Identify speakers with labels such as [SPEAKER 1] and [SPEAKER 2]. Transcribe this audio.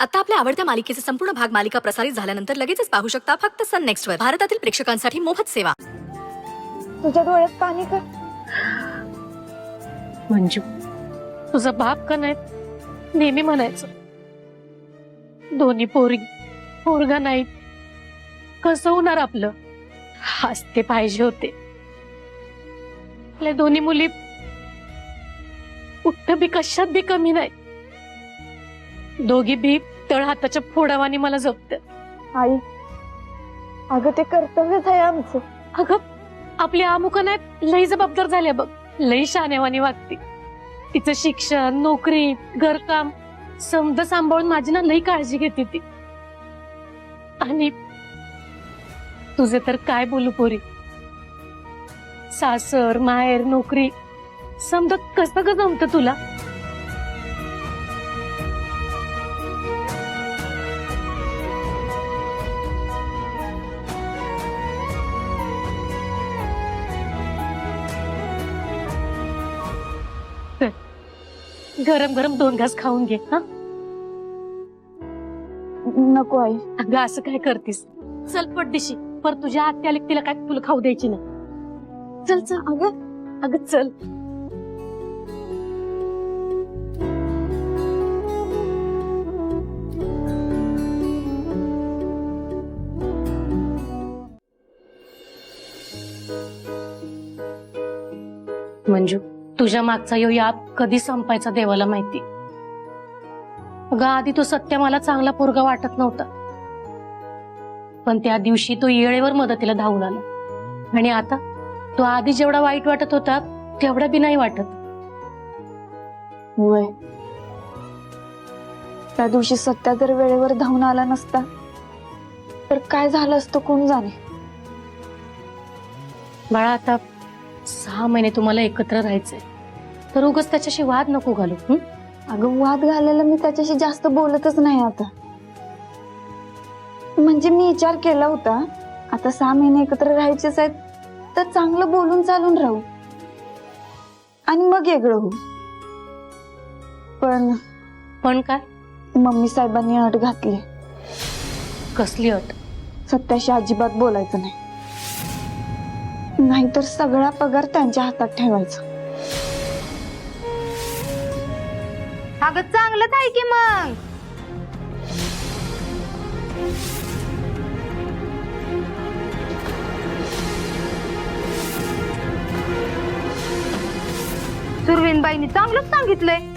[SPEAKER 1] आता आपल्या आवडत्या मालिकेचे संपूर्ण भाग मालिका प्रसारित झाल्यानंतर लगेचच पाहू शकता फक्त सन नेक्स्ट वर. भारतातील प्रेक्षकांसाठी मोफत सेवा.
[SPEAKER 2] तुझ्या डोळ्यात पाणी कर.
[SPEAKER 3] मंजू, तुझा बाप का नाही नेहमी म्हणायचं, दोन्ही पोरगा नाही, कसं होणार आपलं? हसते पाहिजे होते. आपल्या दोन्ही मुली कुठं बी कशात बी कमी नाही. दोघी बी तळ हाताच्या फोडावानी मला जपतात.
[SPEAKER 2] आई, अगं ते कर्तव्यच आहे आमचं.
[SPEAKER 3] अगं आपली आमुका नाही लई जबाबदार झाल्या बघ, लई शानेवानी वागते. तिचं शिक्षण, नोकरी, घरकाम समज सांभाळून माझी ना लई काळजी घेते ती. आणि तुझे तर काय बोलू पोरी, सासर माहेर नोकरी समजा कसं ग जमतं तुला? गरम गरम 2 घास खाऊन घे. हा
[SPEAKER 2] नको आई.
[SPEAKER 3] अगं असं काय करतीस? चल पटदिशी, पर तुझ्या आत्या आली तिला काय तुला खाऊ द्यायची ना. चल चल अगं चल. मंजू, तुझ्या मागचा यो याप कधी संपायचा देवाला माहिती. अगं आधी तो सत्य मला चांगला पोरगा वाटत नव्हता, पण त्या दिवशी तो येळेवर मदतीला धावून आला. आणि आता तो आधी जेवढा वाईट वाटत होता तेवढा बी नाही वाटत.
[SPEAKER 2] होय, त्या दिवशी सत्या जर वेळेवर धावून आला नसता तर काय झालं असतं कोण जाणे.
[SPEAKER 3] बाळा, आता 6 महिने तुम्हाला एकत्र राहायचंय, तर उगाच त्याच्याशी वाद नको घालू.
[SPEAKER 2] अगं वाद घालायला मी त्याच्याशी जास्त बोलतच नाही आता. म्हणजे मी विचार केला होता, आता 6 महिने एकत्र राहायचेच आहेत तर चांगलं बोलून चालून राहू आणि मग वेगळं होऊ.
[SPEAKER 3] पण काय?
[SPEAKER 2] मम्मी साहेबांनी अट घातली.
[SPEAKER 3] कसली अट?
[SPEAKER 2] सत्याशी अजिबात बोलायचं नाही, नाहीतर सगळा पगार त्यांच्या हातात ठेवायचा.
[SPEAKER 4] अगं चांगलंच आहे की मग. सुरवीनबाईंनी चांगलंच सांगितलंय.